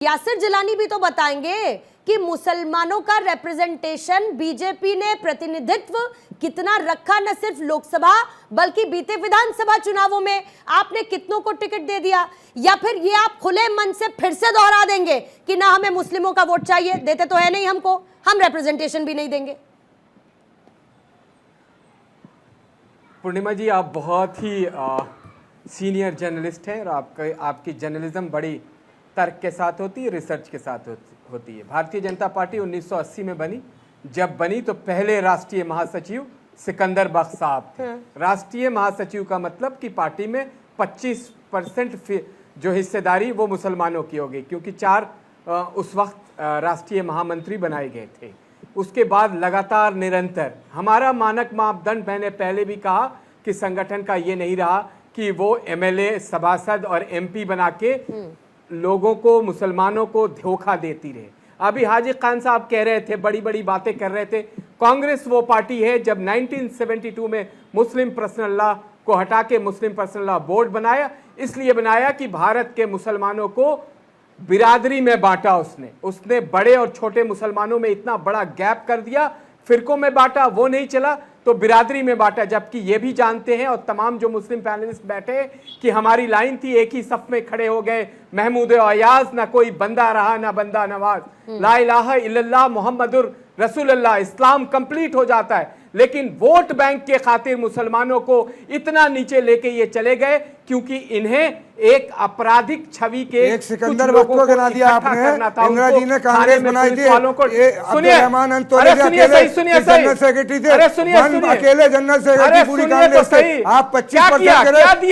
यासिर जिलानी भी तो बताएंगे कि मुसलमानों का रिप्रेजेंटेशन बीजेपी ने प्रतिनिधित्व कितना रखा, न सिर्फ लोकसभा बल्कि बीते विधानसभा चुनावों में आपने कितनों को टिकट दे दिया। या फिर ये आप खुले मन से फिर से दोहरा देंगे कि ना हमें मुस्लिमों का वोट चाहिए, देते तो है नहीं हमको, हम रिप्रेजेंटेशन भी नहीं देंगे। पूर्णिमा जी, आप बहुत ही सीनियर जर्नलिस्ट हैं और आपकी जर्नलिज्म बड़ी तर्क के साथ होती है, रिसर्च के साथ होती है। भारतीय जनता पार्टी 1980 में बनी। जब बनी तो पहले राष्ट्रीय महासचिव सिकंदर बख्श साहब थे। राष्ट्रीय महासचिव का मतलब कि पार्टी में 25% जो हिस्सेदारी वो मुसलमानों की हो गई, क्योंकि 4 उस वक्त राष्ट्रीय महामंत्री बनाए गए थे। उसके बाद लगातार निरंतर हमारा मानक मापदंड, मैंने पहले भी कहा कि संगठन का ये नहीं रहा कि वो एमएलए, सभासद और एमपी बना के लोगों को, मुसलमानों को धोखा देती रहे। अभी हाजी खान साहब कह रहे थे, बड़ी बड़ी बातें कर रहे थे। कांग्रेस वो पार्टी है जब 1972 में मुस्लिम पर्सनल लॉ को हटा के मुस्लिम पर्सनल लॉ बोर्ड बनाया, इसलिए बनाया कि भारत के मुसलमानों को बिरादरी में बांटा। उसने बड़े और छोटे मुसलमानों में इतना बड़ा गैप कर दिया, फिरकों में बांटा, वो नहीं चला तो बिरादरी में बांटा। जबकि ये भी जानते हैं और तमाम जो मुस्लिम पैनलिस्ट बैठे कि हमारी लाइन थी, एक ही सफ में खड़े हो गए महमूद अयाज, ना कोई बंदा रहा ना बंदा नवाज, ला इलाहा इल्लल्लाह मुहम्मदुर रसूलुल्लाह, इस्लाम कंप्लीट हो जाता है। लेकिन वोट बैंक के खातिर मुसलमानों को इतना नीचे लेके ये चले गए क्योंकि इन्हें एक आपराधिक छवि के एक सिकंदर वक्त को गिना दिया आपने। इंदिरा जी ने कांग्रेस बनाई थी, सुनिए जनरल सेक्रेटरी थे, अकेले जनरल सेक्रेटरी पूरी कांग्रेस थे। आप 25%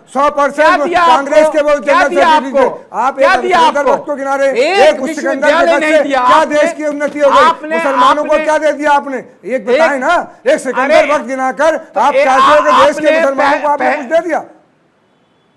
100% कांग्रेस के वो जनरल सेक्रेटरी थे। आप एक सिकंदर वक्त को गिना रहे, एक सिकंदर क्या देश की उन्नति हो गई, मुसलमानों को क्या दे दिया आपने, एक बताए ना। एक सिकंदर वक्त गिनाकर आप चाहते हो कि देश के मुसलमानों को आपने कुछ दे दिया।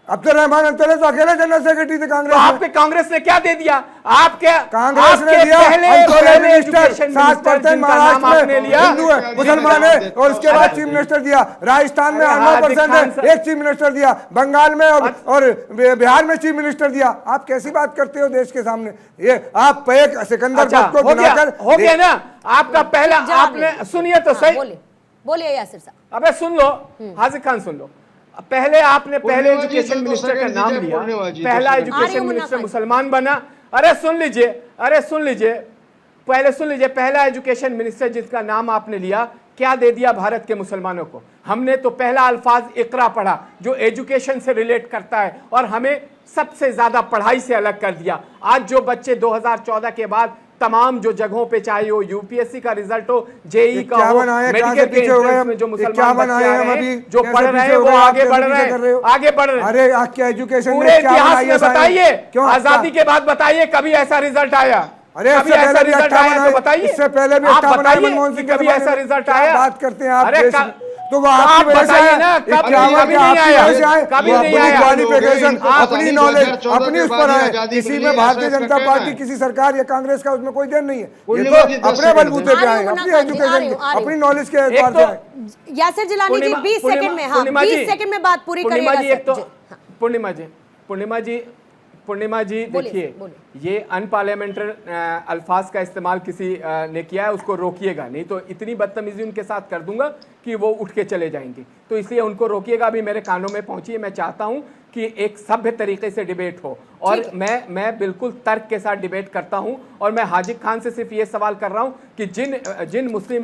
अब्दुल रहमान अंतोले तो अकेले जनरल सेक्रेटरी थे कांग्रेस। आपके कांग्रेस ने क्या दे दिया? आपके कांग्रेस ने दिया अंतोले मिनिस्टर, 7% महाराष्ट्र में हिंदू है, मुसलमान है, और उसके बाद चीफ मिनिस्टर दिया। राजस्थान में 9% है, एक चीफ मिनिस्टर दिया। बंगाल में और बिहार में चीफ मिनिस्टर दिया। आप कैसी बात करते हो देश के सामने? ये आप एक सिकंदर वक्त को गिनाकर हो गया ना आपका पहला। आपने सुनिए तो सही, बोलिए यासिर साहब। अबे सुन लो, हाजिर खान सुन लो। पहले आपने पहले एजुकेशन मिनिस्टर का नाम लिया, पहला एजुकेशन मिनिस्टर मुसलमान बना। अरे सुन लीजिए, पहले सुन लीजिए, पहला एजुकेशन मिनिस्टर जिसका नाम आपने लिया, क्या दे दिया भारत के मुसलमानों को? हमने तो पहला अल्फाज इकरा पढ़ा जो एजुकेशन से रिलेट करता है और हमें सबसे ज्यादा पढ़ाई से अलग कर दिया। आज जो बच्चे 2014 के बाद तमाम जो जगहों पे, चाहे वो यूपीएससी का रिजल्ट हो, जेई का हो, मेडिकल के एंट्रेंस में जो मुसलमान बच्चे आए हैं, जो पढ़ रहे हैं वो आगे बढ़ रहे हैं। अरे आपके एजुकेशन पूरे इतिहास में बताइए, आजादी के बाद बताइए कभी ऐसा रिजल्ट आया? अरे कभी ऐसा रिजल्ट आया तो बताइए। इससे पहले भी आप बताइए कभी ऐसा रिजल्ट आया? बात करते हैं आप। अरे तो वो आप बताइए ना, कभी नहीं आया, कभी नहीं आया। क्वालिफिकेशन, अपनी नॉलेज, अपनी उस पर है। किसी में भारतीय जनता पार्टी, किसी सरकार या कांग्रेस का उसमें कोई देन नहीं है। ये तो अपने बलबूते पे आए, अपनी एजुकेशन, अपनी नॉलेज के एतबार से आए। यासिर जिलानी जी 20 सेकंड में, हाँ 20 सेकंड में बात पूरी करिएगा। पूर्णिमा जी देखिए, ये अनपार्लियामेंट्री अल्फाज का इस्तेमाल किसी ने किया है, उसको रोकिएगा, नहीं तो इतनी बदतमीजी उनके साथ कर दूंगा कि वो उठ के चले जाएंगे। तो इसलिए उनको रोकिएगा, अभी मेरे कानों में पहुंचिए। मैं चाहता हूं कि एक सभ्य तरीके से डिबेट हो और मैं बिल्कुल तर्क के साथ डिबेट करता हूं। और मैं हाजिर खान से सिर्फ ये सवाल कर रहा हूं कि जिन मुस्लिम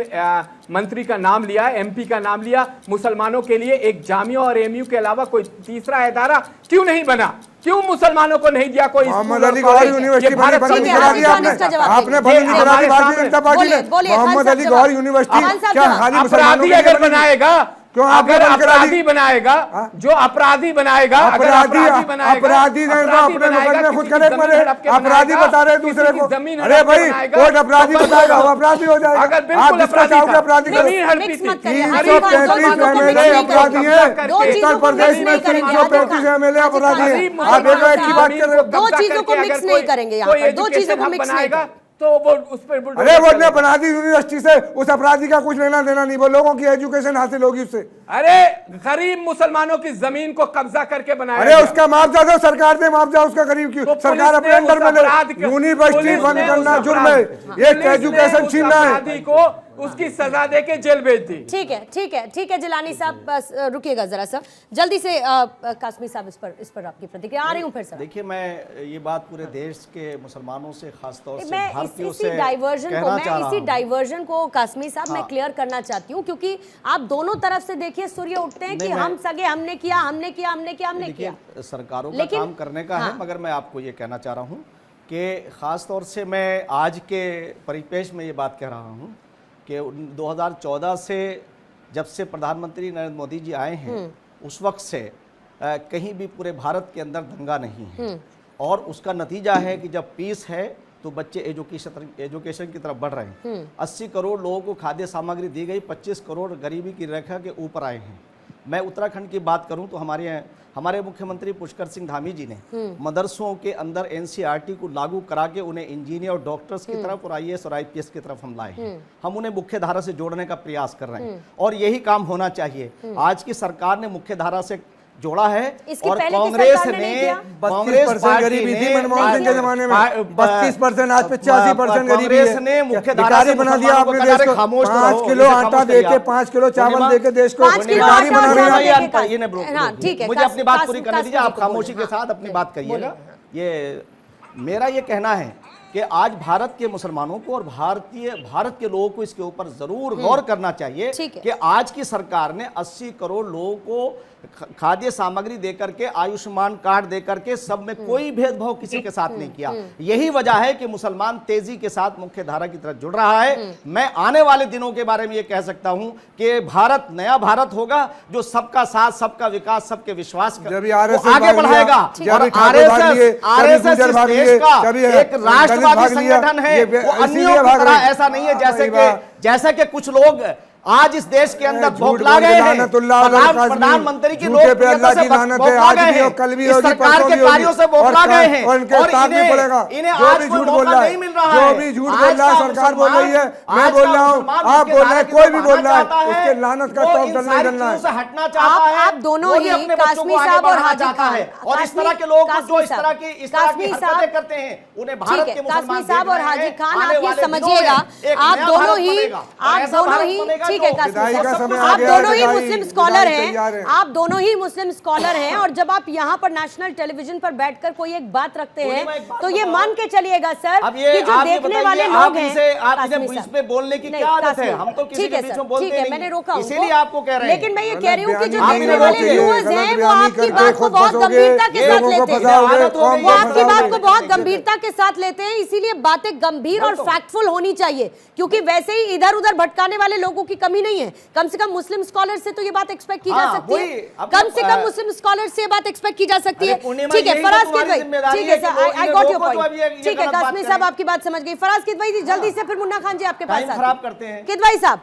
मंत्री का नाम लिया, एमपी का नाम लिया, मुसलमानों के लिए एक जामिया और एमयू के अलावा कोई तीसरा इदारा क्यों नहीं बना? क्यों मुसलमानों को नहीं दिया कोई? मोहम्मद अली गौहर यूनिवर्सिटी बंद करा दिया आपने बंद नहीं करा दी भारतीय जनता पार्टी ने। मोहम्मद अली गौहर यूनिवर्सिटी क्या खाली मुसलमानों के लिए बनाएगा? क्यों अगर अपराधी बनाएगा, जो अपराधी बनाएगा, अपराधी अपने मुकदमे खुद करे पड़े, अपराधी बता रहे दूसरे को। अरे भाई कोर्ट अपराधी बताएगा, वो अपराधी हो जाएगा। आप जिसका चाहोगे अपराधी करो। 335 एमएलए अपराधी है, उत्तर प्रदेश में 335 एमएलए अपराधी है। आप एक की बात कर रहे हो। दो चीजों को मिक्स नहीं करेंगे यहाँ पर, दो चीजों को मिक्स नहीं। तो वो उस पर अरे वो ने बना दी यूनिवर्सिटी से, उस अपराधी का कुछ लेना देना नहीं, वो लोगों की एजुकेशन हासिल होगी उससे। अरे गरीब मुसलमानों की जमीन को कब्जा करके बनाया। अरे उसका मुआवजा दो, सरकार दे मुआवजा उसका, गरीब की सरकार अपने अंडर में ले। यूनिवर्सिटी बंद करना जुर्म है, एक एजुकेशन छीनना है को, उसकी सजा दे के जेल भेज दी। ठीक है, ठीक है, ठीक है जिलानी साहब, बस रुकिएगा जरा सा, जल्दी से कासमी साहब इस पर आपकी प्रतिक्रिया। आ रही हूं फिर से। देखिए, मैं ये बात पूरे देश के मुसलमानों से, खासतौर से मैं भारतीयों इसी से डाइवर्जन को कासमी साहब मैं क्लियर करना चाहती हूँ, क्योंकि आप दोनों तरफ से देखिए सूर्य उठते हैं कि हम सगे, हमने किया। सरकारों का काम करने का है, मगर मैं आपको ये कहना चाह रहा हूँ कि खासतौर से मैं आज के परिपेक्ष में ये बात कह रहा हूँ कि 2014 से जब से प्रधानमंत्री नरेंद्र मोदी जी आए हैं, उस वक्त से कहीं भी पूरे भारत के अंदर दंगा नहीं है, और उसका नतीजा है कि जब पीस है तो बच्चे एजुकेशन की तरफ बढ़ रहे हैं। 80 करोड़ लोगों को खाद्य सामग्री दी गई, 25 करोड़ गरीबी की रेखा के ऊपर आए हैं। मैं उत्तराखंड की बात करूं तो हमारे मुख्यमंत्री पुष्कर सिंह धामी जी ने मदरसों के अंदर एनसीईआरटी को लागू करा के उन्हें इंजीनियर और डॉक्टर्स की तरफ और आईएएस और आईपीएस की तरफ हम लाए हैं। हम उन्हें मुख्य धारा से जोड़ने का प्रयास कर रहे हैं, और यही काम होना चाहिए। आज की सरकार ने मुख्य धारा से जोड़ा है, और कांग्रेस ने 32% गरीबी थी मनमोहन सिंह के जमाने में, 32%, आज 85% गरीबी है। ने मुख्य धारा से बना दिया आपने देश को। 5 किलो आटा देके, 5 किलो चावल देके देश को भिखारी बना दिया। मुझे अपनी बात पूरी करने दीजिए, आप खामोशी के साथ अपनी बात करिएगा। ये मेरा ये कहना है कि आज भारत के मुसलमानों को और भारत के लोगों को इसके ऊपर जरूर गौर करना चाहिए कि आज की सरकार ने 80 करोड़ लोगों को खाद्य सामग्री देकर के, आयुष्मान कार्ड देकर के, सब में कोई भेदभाव किसी के साथ नहीं किया। यही वजह है कि मुसलमान तेजी के साथ मुख्य धारा की तरफ जुड़ रहा है। मैं आने वाले दिनों के बारे में ये कह सकता हूं कि भारत नया भारत होगा, जो सबका साथ, सबका विकास, सबके विश्वास को आगे बढ़ाएगा। और आरएसएस देश का एक राष्ट्रवादी संगठन है, वो अन्यों की तरह ऐसा नहीं है जैसे कि कुछ लोग आज इस देश के अंदर बौखला गए हैं। प्रधानमंत्री की लोकप्रियता से बौखला गए हैं, इस सरकार के कार्यों से बौखला गए हैं, और इन्हें आज कोई मौका नहीं मिल रहा है। जो भी झूठ बोल रहा है सरकार बोल रही है, मैं बोल रहा हूँ, आप बोल रहे हैं, कोई भी बोल रहा है, उसके लानत का टॉप डलना ही डलना है। हटना चाहता है, आप दोनों ही कासमी साहब और हाजी खान, और इस तरह के लोग जो इस तरह की हरकतें करते हैं, उन्हें भारत के मुसलमान साहब और हाजी खान, आप ये समझिएगा, आप दोनों ही ठीक है आप दोनों ही मुस्लिम स्कॉलर हैं, आप दोनों ही मुस्लिम स्कॉलर हैं, और जब आप यहाँ पर नेशनल टेलीविजन पर बैठकर कोई एक बात रखते हैं तो ये मान के चलिएगा सर कि जो देखने वाले लोग हैं, इसमें बोलने की क्या आदत है? हम तो किसी के बीच में बोलते नहीं, मैंने रोका इसीलिए आपको कह रहे हैं। लेकिन मैं ये कह रही हूँ कि जो देखने वाले व्यूअर्स हैं वो आपकी बात को बहुत गंभीरता के साथ लेते हैं, वो आपकी बात को बहुत गंभीरता के साथ लेते हैं, इसीलिए बातें गंभीर और फैक्टफुल होनी चाहिए, क्योंकि वैसे ही इधर उधर भटकाने वाले लोगों की कमी नहीं है। कम से कम मुस्लिम स्कॉलर से तो ये बात एक्सपेक्ट की जा सकती है, कम से कम मुस्लिम स्कॉलर से ये बात एक्सपेक्ट की जा सकती है। ठीक है फराज किदवई, ठीक है sir, I got your point. ठीक है कासमी साहब आपकी बात समझ गई। फराज किदवई जी जल्दी से, फिर मुन्ना खान जी आपके पास आते हैं। किदवई साहब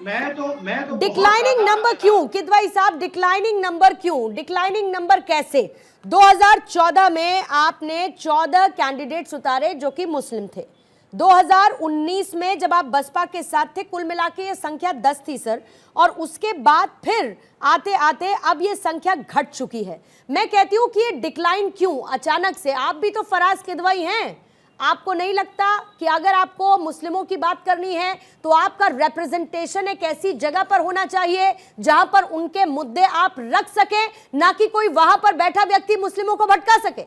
मैं तो डिक्लाइनिंग नंबर क्यों? किदवई साहब डिक्लाइनिंग नंबर क्यों? डिक्लाइनिंग नंबर कैसे? 2014 में आपने 14 कैंडिडेट्स उतारे जो कि मुस्लिम थे। 2019 में जब आप बसपा के साथ थे, कुल मिला के ये संख्या 10 थी सर, और उसके बाद फिर आते आते अब ये संख्या घट चुकी है। मैं कहती हूं कि ये डिक्लाइन क्यों अचानक से? आप भी तो फराज किदवई हैं, आपको नहीं लगता कि अगर आपको मुस्लिमों की बात करनी है तो आपका रिप्रेजेंटेशन एक ऐसी जगह पर होना चाहिए जहां पर उनके मुद्दे आप रख सके, ना कि कोई वहां पर बैठा व्यक्ति मुस्लिमों को भटका सके?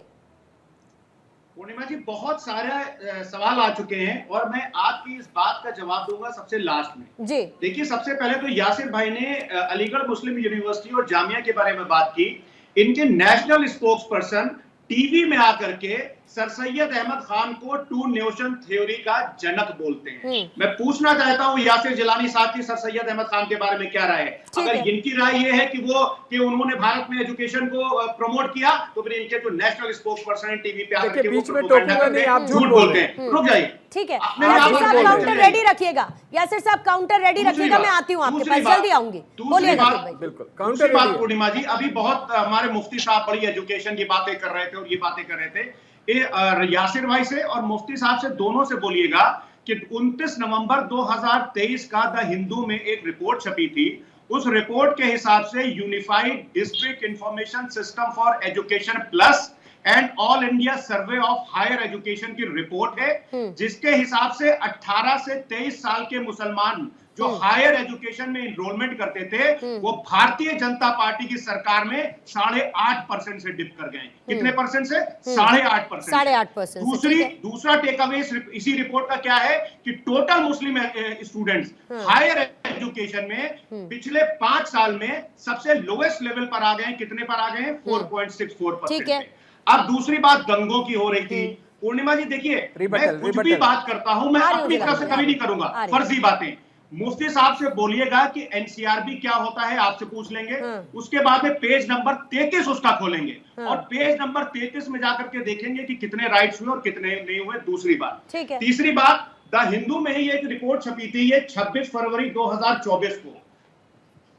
पूर्णिमा जी, बहुत सारे सवाल आ चुके हैं और मैं आपकी इस बात का जवाब दूंगा सबसे लास्ट में जी। देखिए, सबसे पहले तो यासिर भाई ने अलीगढ़ मुस्लिम यूनिवर्सिटी और जामिया के बारे में बात की। इनके नेशनल स्पोक्स पर्सन टीवी में आकर के सर सैयद अहमद खान को टू नेशन थ्योरी का जनक बोलते हैं। मैं पूछना चाहता हूं यासिर जिलानी साहब की सर सैयद अहमद खान के बारे में क्या राय है? अगर इनकी राय यह है कि उन्होंने भारत में एजुकेशन को प्रमोट किया, तो फिर इनके जो नेशनल स्पोक्स पर्सन है टीवी पे आकर के बीच में टोकूंगा नहीं, आप झूठ बोलते हैं। रुक जाइए, ठीक है यासिर साहब, काउंटर रेडी रखिएगा। यासिर साहब काउंटर रेडी रखिएगा, मैं आती हूँ आपके पास, जल्दी आऊंगी। बोलिए बिल्कुल। दूसरी बात पूर्णिमा जी, अभी बहुत हमारे मुफ्ती साहब बड़ी एजुकेशन की बातें कर रहे थे और ये बातें कर रहे थे यासिर भाई से और मुफ्ती साहब से, दोनों से बोलिएगा कि 29 नवंबर 2023 का द हिंदू में एक रिपोर्ट छपी थी। उस रिपोर्ट के हिसाब से unified district information system for education plus and all India survey of higher education की रिपोर्ट है, जिसके हिसाब से 18 से 23 साल के मुसलमान जो हायर एजुकेशन में इनरोलमेंट करते थे वो भारतीय जनता पार्टी की सरकार में 8.5% से डिप कर गए। कितने परसेंट से? 8.5%। 8.5%। दूसरा टेक अवे इसी रिपोर्ट का क्या है कि total Muslim students higher education में पिछले 5 साल में सबसे लोएस्ट लेवल पर आ गए। कितने पर आ गए? 4.64%। अब दूसरी बात दंगों की हो रही थी। पूर्णिमा जी देखिए, मैं कुछ भी बात करता हूं मैं अपनी तरफ से कभी नहीं करूंगा, फर्जी बातें। मुफ्ती साहब से बोलिएगा कि एनसीआरबी क्या होता है, आपसे पूछ लेंगे। उसके बाद में पेज नंबर 33 उसका खोलेंगे और पेज नंबर 33 में जाकर के देखेंगे कि कितने राइट्स हुए और कितने नहीं हुए। दूसरी बात। तीसरी बात, द हिंदू में ही एक रिपोर्ट छपी थी, ये 26 फरवरी 2024 को।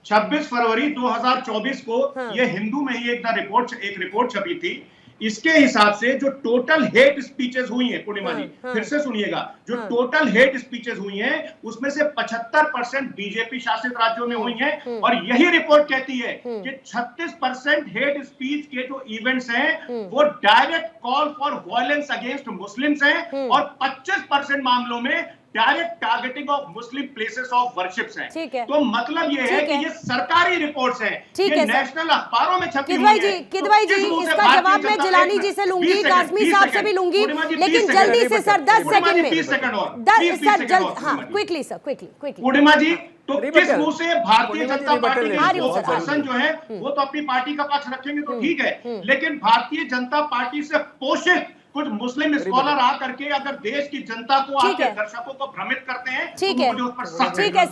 26 फरवरी 2024 को ये हिंदू में ही एक रिपोर्ट छपी थी। इसके हिसाब से जो टोटल हेट स्पीचेस हुई हैं, पूर्णिमा जी फिर से सुनिएगा, जो टोटल हेट स्पीचेस हुई हैं उसमें से 75% बीजेपी शासित राज्यों में हुई हैं। और यही रिपोर्ट कहती है कि 36% हेट स्पीच के जो इवेंट्स हैं वो direct call for violence against Muslims हैं और 25% मामलों में direct targeting of Muslim places of worships हैं। तो मतलब ये है कि ये सरकारी रिपोर्ट्स हैं, ये नेशनल अखबारों में छपी हुई हैं। किदवाई जी इसका जवाब मैं जिलानी जी से लूंगी, कासमी साहब से भी लूंगी, लेकिन जल्दी से सर 10 सेकंड में 30 सेकंड और सर जल्द, हाँ क्विकली सर, क्विकली। पूर्णिमा जी तो किस मुंह से भारतीय जनता पार्टी के पर्सन जो है वो तो अपनी पार्टी का पक्ष रखेंगे तो ठीक है, लेकिन भारतीय जनता पार्टी से पोषित कुछ मुस्लिम स्कॉलर आकर के अगर देश की जनता को, आपके दर्शकों को भ्रमित करते हैं, तो मुझे उस पर सख्त